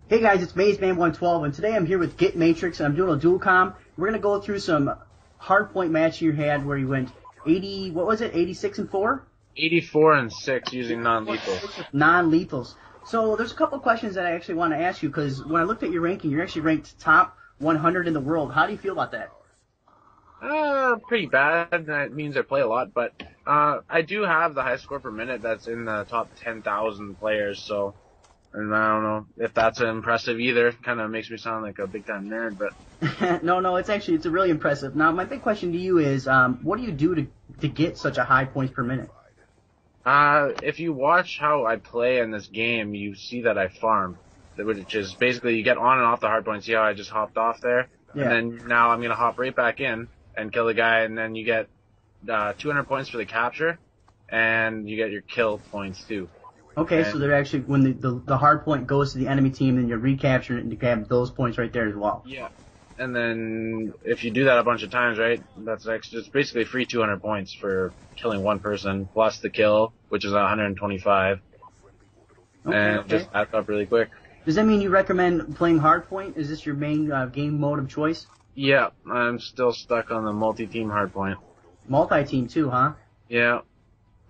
Hey guys, it's Maizeman112, and today I'm here with Get Matrix, and I'm doing a dual comm. We're gonna go through some hardpoint match you had where you went 80, what was it, 86 and 4? 84 and 6 using non-lethal. Non-lethals. So there's a couple questions that I actually want to ask you, because when I looked at your ranking, you're actually ranked top 100 in the world. How do you feel about that? Pretty bad. That means I play a lot, but I do have the highest score per minute that's in the top 10,000 players, so and I don't know if that's impressive either. Kind of makes me sound like a big-time nerd, but... No, it's really impressive. Now, my big question to you is, what do you do to get such a high points per minute? If you watch how I play in this game, you see that I farm, which is basically you get on and off the hard point. See how I just hopped off there? Yeah. And then now I'm going to hop right back in and kill the guy, and then you get 200 points for the capture, and you get your kill points too. Okay, so they're actually, when the hard point goes to the enemy team, then you're recapturing it and you grab those points right there as well. Yeah. And then if you do that a bunch of times, right, that's extra, it's basically free 200 points for killing one person, plus the kill, which is 125. And just adds up really quick. Does that mean you recommend playing hardpoint? Is this your main game mode of choice? Yeah, I'm still stuck on the multi-team hardpoint. Multi-team too, huh? Yeah.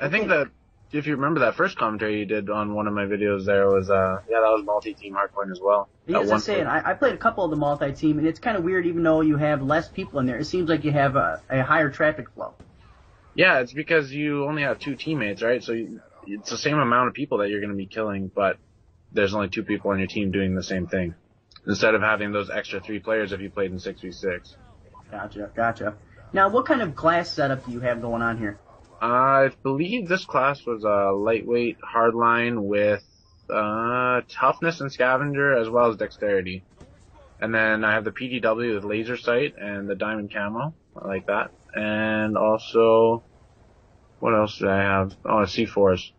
I think that if you remember that first commentary you did on one of my videos there was, that was multi-team hardpoint as well. Yeah, as I say, I played a couple of the multi-team, and it's kind of weird even though you have less people in there. It seems like you have a higher traffic flow. Yeah, it's because you only have two teammates, right? So it's the same amount of people that you're going to be killing, but there's only two people on your team doing the same thing. Instead of having those extra 3 players if you played in 6v6. Gotcha. Now, what kind of class setup do you have going on here? I believe this class was a lightweight hardline with toughness and scavenger as well as dexterity. And then I have the PDW with laser sight and the diamond camo. I like that. And also, what else did I have? Oh, C4s.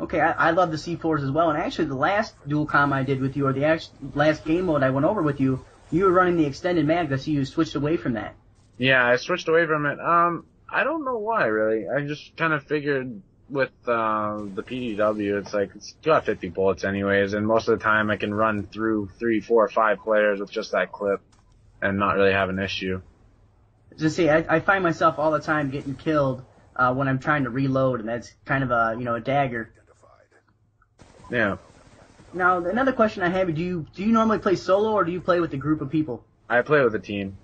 Okay, I love the C4s as well. And actually, the last dual comm I did with you, or the last game mode I went over with you, you were running the extended mag. I see you switched away from that. Yeah, I switched away from it. I don't know why, really. I just kind of figured with the PDW, it's like, it's got 50 bullets anyways, and most of the time I can run through 3, 4, 5 players with just that clip and not really have an issue. Just see, I find myself all the time getting killed when I'm trying to reload, and that's kind of a dagger. Yeah. Now, another question I have, do you normally play solo, or do you play with a group of people? I play with a team.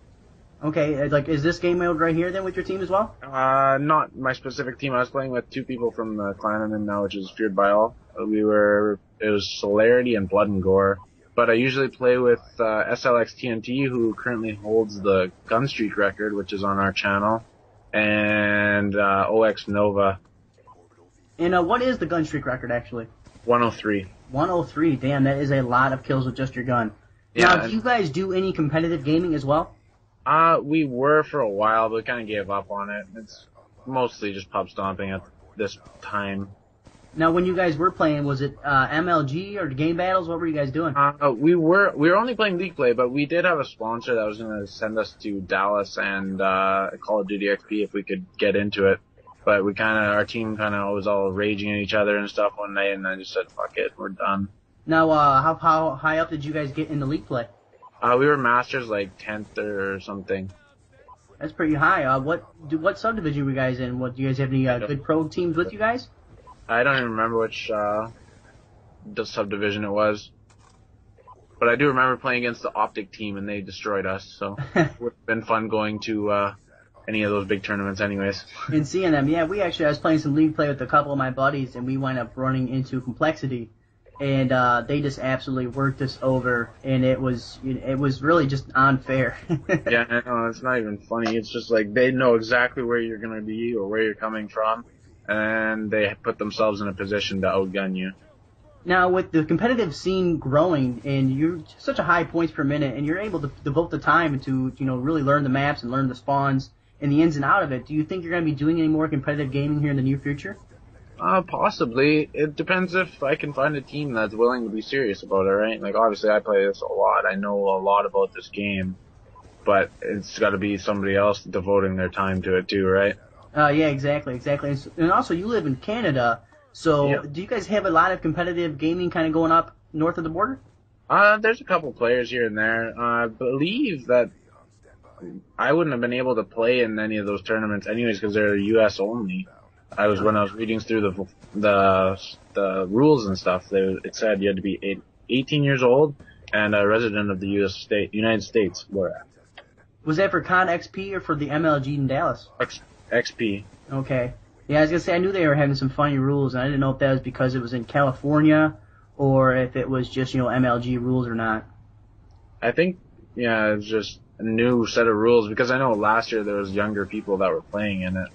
Okay, like, is this game mode right here then with your team as well? Not my specific team. I was playing with 2 people from the clan I'm in now, which is Feared by All. It was Celerity and Blood and Gore. But I usually play with SLX TNT, who currently holds the gun streak record, which is on our channel, and OX Nova. And what is the gun streak record, actually? 103. 103, damn, that is a lot of kills with just your gun. Yeah, now, do you guys do any competitive gaming as well? We were for a while, but kind of gave up on it. It's mostly just pub stomping at this time. Now, when you guys were playing, was it MLG or game battles? What were you guys doing? We were only playing League Play, but we did have a sponsor that was going to send us to Dallas and Call of Duty XP if we could get into it. But our team was all raging at each other and stuff one night, and I just said, fuck it, we're done. Now, how high up did you guys get in the League Play? We were Masters, like 10th or something. That's pretty high. What subdivision were you guys in? Do you guys have any good pro teams with you guys? I don't even remember which subdivision it was. But I do remember playing against the Optic team, and they destroyed us, so it would have been fun going to any of those big tournaments anyways. And seeing them, yeah, I was playing some League Play with a couple of my buddies, and we wound up running into Complexity. And they just absolutely worked us over, and it was really just unfair. Yeah, I know, it's not even funny. It's just like they know exactly where you're going to be or where you're coming from, and they put themselves in a position to outgun you. Now, with the competitive scene growing, and you're such a high points per minute, and you're able to devote the time to really learn the maps and learn the spawns and the ins and out of it, do you think you're going to be doing any more competitive gaming here in the near future? Possibly. It depends if I can find a team that's willing to be serious about it, right? Like, obviously, I play this a lot. I know a lot about this game. But it's got to be somebody else devoting their time to it, too, right? Yeah, exactly. And also, you live in Canada, so Yeah. do you guys have a lot of competitive gaming kind of going up north of the border? There's a couple players here and there. I believe that I wouldn't have been able to play in any of those tournaments anyways because they're U.S. only. When I was reading through the rules and stuff, it said you had to be 18 years old and a resident of the United States. Was that for Con XP or for the MLG in Dallas? XP. Okay. Yeah, I was gonna say I knew they were having some funny rules, and I didn't know if that was because it was in California or if it was just MLG rules or not. I think it's just a new set of rules because I know last year there was younger people that were playing in it.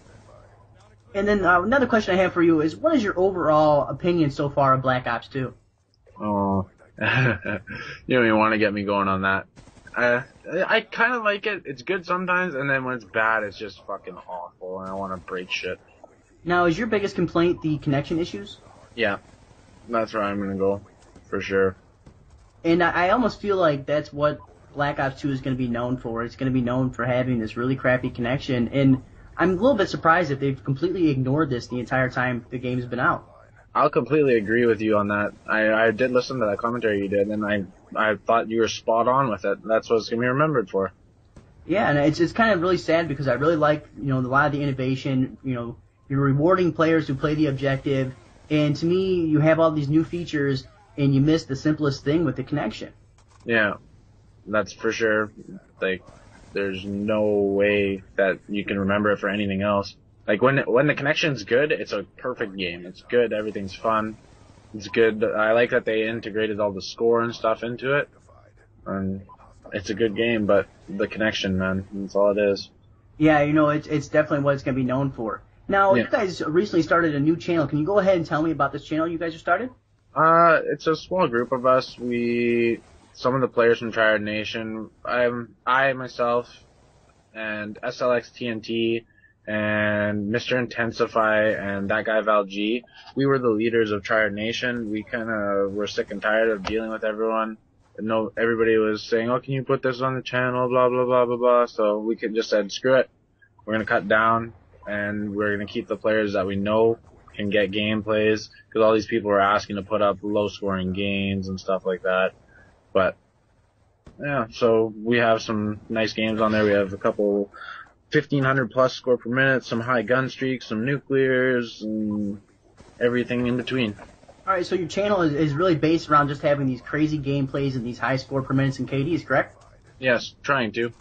And then another question I have for you is, what is your overall opinion so far of Black Ops 2? Oh, you don't even want to get me going on that. I kind of like it. It's good sometimes, and then when it's bad, it's just fucking awful, and I want to break shit. Now, is your biggest complaint the connection issues? Yeah, that's where I'm gonna go, for sure. And I almost feel like that's what Black Ops 2 is going to be known for. It's going to be known for having this really crappy connection, and I'm a little bit surprised if they've completely ignored this the entire time the game's been out. I'll completely agree with you on that. I did listen to that commentary you did, and I thought you were spot on with it. That's what it's going to be remembered for. Yeah, and it's kind of really sad because I really like, a lot of the innovation. You're rewarding players who play the objective, and to me, you have all these new features, and you miss the simplest thing with the connection. Yeah, that's for sure. Like, there's no way that you can remember it for anything else. Like, when the connection's good, it's a perfect game. It's good, everything's fun. It's good. I like that they integrated all the score and stuff into it. And it's a good game, but the connection, man, that's all it is. Yeah, it's definitely what it's going to be known for. Now, You guys recently started a new channel. Can you go ahead and tell me about this channel you guys have started? It's a small group of us. Some of the players from Triad Nation, I myself, and SLX TNT, and Mr. Intensify, and that guy Val G, we were the leaders of Triad Nation. We kind of were sick and tired of dealing with everyone. Everybody was saying, oh, can you put this on the channel, blah, blah, blah, blah, blah. So we just said, screw it. We're going to cut down, and we're going to keep the players that we know can get gameplays, because all these people are asking to put up low-scoring games and stuff like that. But, yeah, so we have some nice games on there. We have a couple 1,500-plus score per minute, some high gun streaks, some nuclears, and everything in between. All right, so your channel is really based around just having these crazy gameplays and these high score per minutes and KDs, correct? Yes, trying to.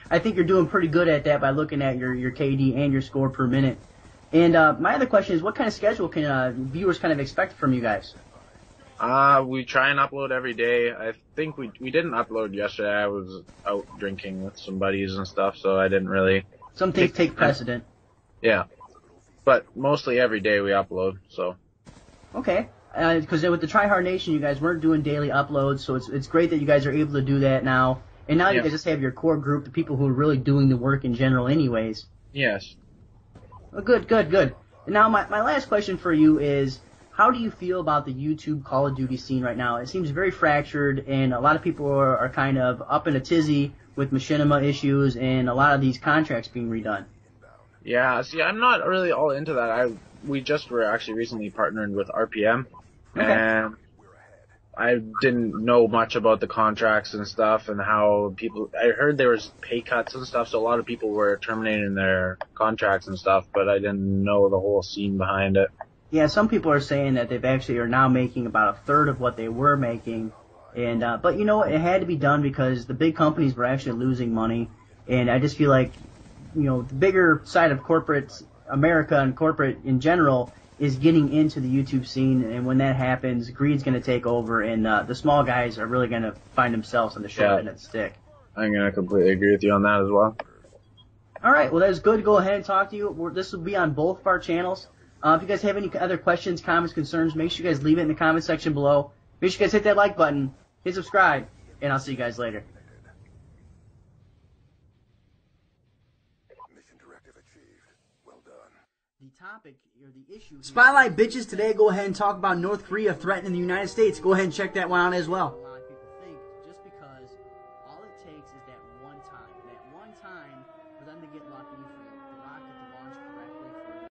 I think you're doing pretty good at that by looking at your KD and your score per minute. And my other question is, what kind of schedule can viewers kind of expect from you guys? We try and upload every day. I think we didn't upload yesterday. I was out drinking with some buddies and stuff, so I didn't really... Some things take precedent. Yeah. But mostly every day we upload, so... Okay. Because with the Try Hard Nation, you guys weren't doing daily uploads, so it's great that you guys are able to do that now. And now you guys just have your core group, the people who are really doing the work in general anyways. Yes. Well, good. And now my last question for you is, how do you feel about the YouTube Call of Duty scene right now? It seems very fractured, and a lot of people are kind of up in a tizzy with machinima issues and a lot of these contracts being redone. Yeah, see, I'm not really all into that. We just were actually recently partnered with RPM, and I didn't know much about the contracts and stuff and how I heard there was pay cuts and stuff, so a lot of people were terminating their contracts and stuff, but I didn't know the whole scene behind it. Yeah, some people are saying that they've actually are now making about a third of what they were making, and but it had to be done because the big companies were actually losing money, and I just feel like, the bigger side of corporate America and corporate in general is getting into the YouTube scene, and when that happens, greed's going to take over, and the small guys are really going to find themselves on the short end of the stick. I'm going to completely agree with you on that as well. All right, well, that's good to go ahead and talk to you. This will be on both of our channels. If you guys have any other questions, comments, concerns, make sure you guys leave it in the comment section below. Make sure you guys hit that like button, hit subscribe, and I'll see you guys later. Mission directive achieved. Well done. The topic, or the issue... Spotlight bitches, today go ahead and talk about North Korea threatening the United States. Go ahead and check that one out as well. A lot of people think just because all it takes is that one time for them to get lucky, for